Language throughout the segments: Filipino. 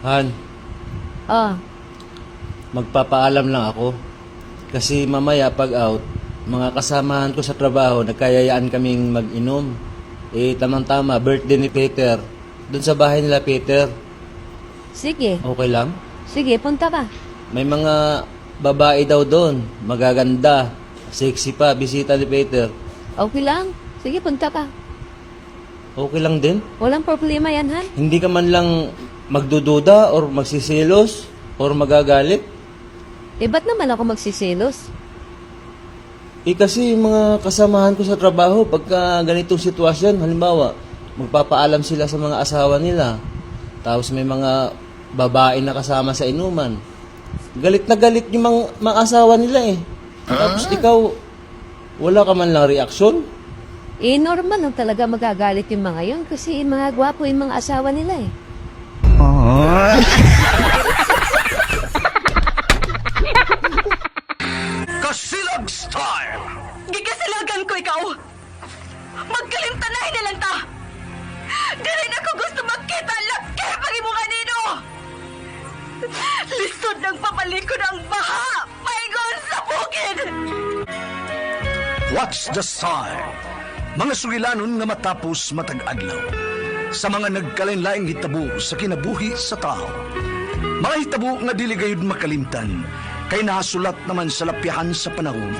Han, Oh, magpapaalam lang ako. Kasi mamaya pag out, mga kasamahan ko sa trabaho, nagkayayaan kaming mag-inom. Tamang-tama, birthday ni Peter. Doon sa bahay nila, Peter. sige. Okay lang? Sige, punta ka. May mga babae daw doon. Magaganda. Sexy pa. Bisita ni Peter. Okay lang. Sige, punta ka. Okay lang din? Walang problema yan, Han. Hindi ka man lang magdududa or magsisilos or magagalit? Ba't naman ako magsiselos? Kasi mga kasamahan ko sa trabaho, pagka ganitong sitwasyon, halimbawa, magpapaalam sila sa mga asawa nila. Tapos may mga babae na kasama sa inuman. Galit na galit yung mga asawa nila eh. Tapos ikaw, wala ka man lang reaksyon? Normal lang talaga magagalit yung mga yun kasi mga gwapo yung mga asawa nila eh. Kasilag style! Gikasilagan ko ikaw! Magkalimtanay na lang ta! Di rin ako gusto makita laki pag imong kanino! Lisod ng papalikod ang baha! Paigon sa bukid! Watch the style! Mga sugilanon nga matapos matag-adlaw. Sa mga nagkalain-laing hitabo sa kinabuhi sa tao. Mga hitabo nga dili gayud makalimtan, kay nasulat naman sa lapyahan sa panahon,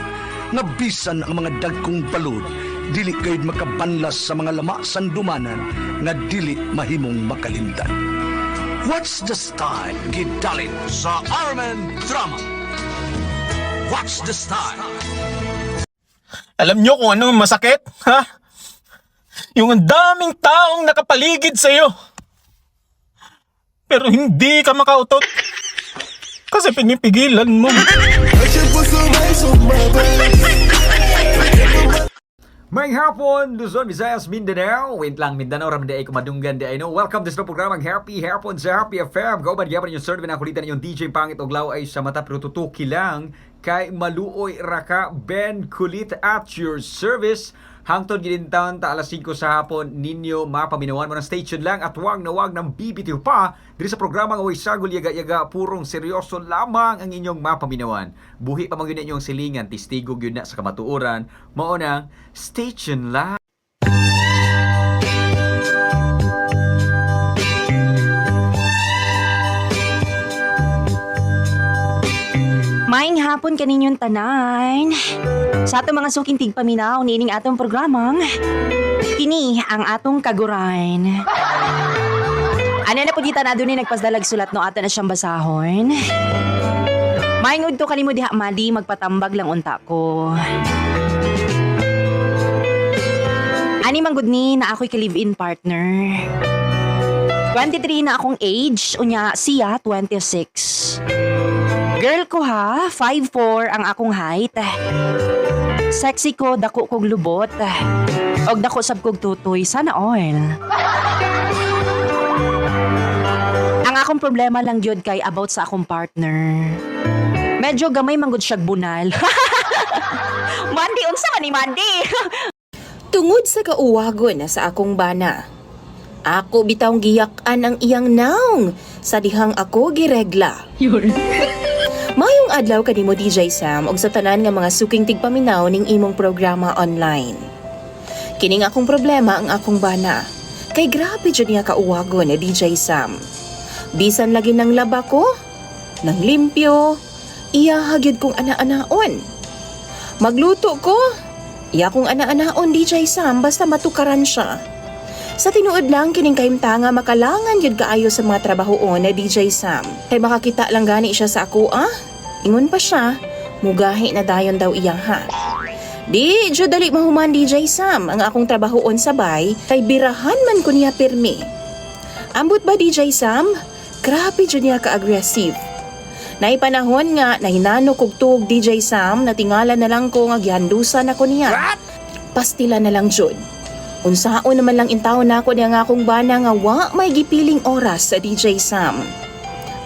nga bisan ang mga dagkong balod, dili gayud makabanlas sa mga lama sandumanan, nga dili mahimong makalimtan. What's the style? Gidalit sa Armen Drama. What's the style? Alam nyo kung anong masakit, ha? Yung ang daming taong nakapaligid sa'yo. Pero hindi ka makautot. Kasi pinipigilan mo. May hapon, Luzon, Visayas, Mindanao. Wait lang, Mindanao, ramda ay kumadunggan di ay no. Welcome to sa programang Happy Hapon sa Happy FM. Kauban gyapon yung serve na kulitan yung DJ Pangit Oglaw ay sa mata pero tutuki lang kay Maluoy Raka Ben Kulit at your service. Hangtod gidintaon ta alas 5 sa hapon ninyo mapaminawan mo ng station lang at wag na wag ng BBTV pa diri sa programang Away Sagol Yaga-Yaga purong seryoso lamang ang inyong mapaminawan. Buhi pa man gyud inyong silingan testigo gyud na sa kamatuoran mao nang station lang. Maayong hapon kaninyong tanan. Sa atong mga suking tigpaminaw niining atong programang kini ang atong kaguran. Ano na po dita na doon nagpasdalag sulat no ato na siyang basahon. Maayong udto kanimo diha madi magpatambag lang unta ko. Ani manggod ni na ako'y ka-live-in partner. 23 na akong age, unya siya 26. Girl ko ha, 5'4" ang akong height. Sexy ko, dako kog lubot. Og dako sab kog tutoy, sana all. Ang akong problema lang jud kay about sa akong partner. Medyo gamay manggod siyag bunal. Mandi, unsa man ni Mandi? Tungod sa kauwagon na sa akong bana, ako bitawng giyak-an ang iyang naong sa dihang ako giregla. Mayong adlaw kanimo DJ Sam og sa tanan nga mga suking tigpaminaw ning imong programa online. Kining akong problema ang akong bana. Kay grabe jud niya kauwagon ni DJ Sam. Bisan lagi nang laba ko, nang limpyo, iya hagyud kong ana-anaon. Magluto ko, iya kong ana-anaon DJ Sam basta matukaran siya. Sa tinuod lang kining kahimtanga makalangan yun kaayo sa mga trabahoon na DJ Sam. Kay makakita lang gani siya sa ako Ingon pa siya, mugahi na dayon daw iya ha. Di, jud dali mahuman DJ Sam ang akong trabahoon sabay kay birahan man ko niya pirmi. Ambot ba DJ Sam? Grabe jud niya ka-aggressive. Naipanahon nga nahinano kog tuog DJ Sam na tingala na lang ko nga gihandusan ako niya. Pastila na lang jud. Unsaon naman lang intaw na ako niya nga akong bana nga wa may gipiling oras sa DJ Sam.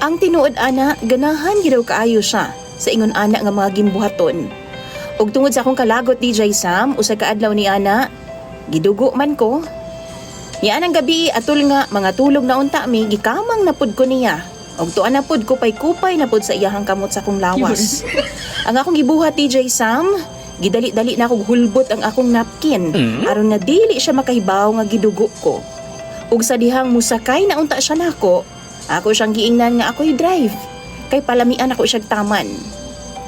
Ang tinuod ana, ganahan gidaw kaayo siya sa ingon ana nga mga gimbuhaton. Ug tungod sa akong kalagot DJ Sam, usa ka adlaw ni ana, gidugo man ko. Yan ang gabi atul nga mga tulog na unta mi gikamang napud ko niya. Og tuan na pud kupay-kupay na pud sa iyahang kamot sa akong lawas. Ang akong gibuhat DJ Sam, gidali-dali na akong hulbot ang akong napkin aron nga dili siya makahibaw nga gidugo ko. Ug sa dihang musakay na unta siya nako, ako siyang giingnan nga ako'y drive. Kay palamian ako siyang taman.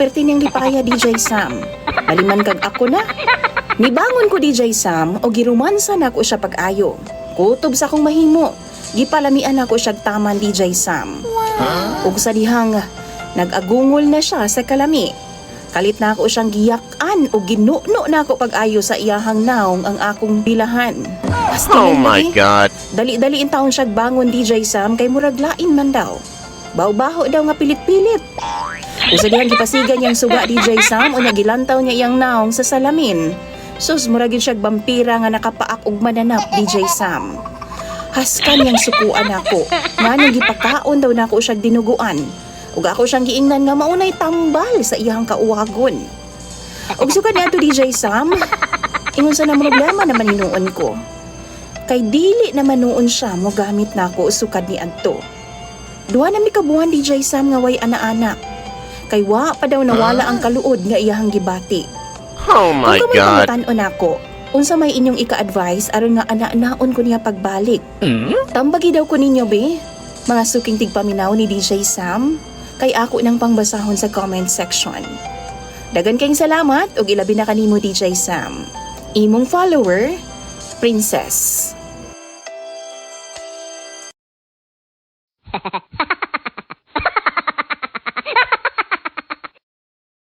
Pertinyang di pa kaya DJ Sam. Maliman kag ako na. Nibangon ko DJ Sam o girumansa na ako siya pag-ayo. Kutob sa akong mahimo. Gipalamian ako siya taman DJ Sam. Ug sa dihang nag-agungol na siya sa kalami. Kalit na ako siyang giyakan o ginuno na ako pag-ayo sa iyahang naong ang akong bilahan. Oh my God! Dali-dali in taon siya bangon DJ Sam kay murag lain man daw. Baw-baho daw nga pilit-pilit. Ug sa dihang gipasigan niyang suga DJ Sam o nagilantaw niya iyang naong sa salamin. Sus, muragin siya vampira nga nakapaak og mananap DJ Sam. Haskan niyang sukuan ako. Nga nang gipakaon daw na ako siya dinuguan. Ug ako siyang giingnan nga maunay tambal sa iyang kauwagon. Ug sukad niya to DJ Sam, ingon sa na problema naman hinuon ko. Kay dili naman noon siya mo gamit na ako sukad ni adto. Duha na mi kabuhan DJ Sam nga way ana-ana. Kay wa pa daw nawala ang kaluod nga iyahang gibati. Oh my God! Kung kamay ako, unsa may inyong ika-advise aron nga ana-anaon ko niya pagbalik. Tambagi daw ko ninyo be, mga suking tigpaminaw ni DJ Sam, kay ako nang pangbasahon sa comment section. Dagan kayong salamat ug ilabi na kanimo DJ Sam. Imong follower, Princess.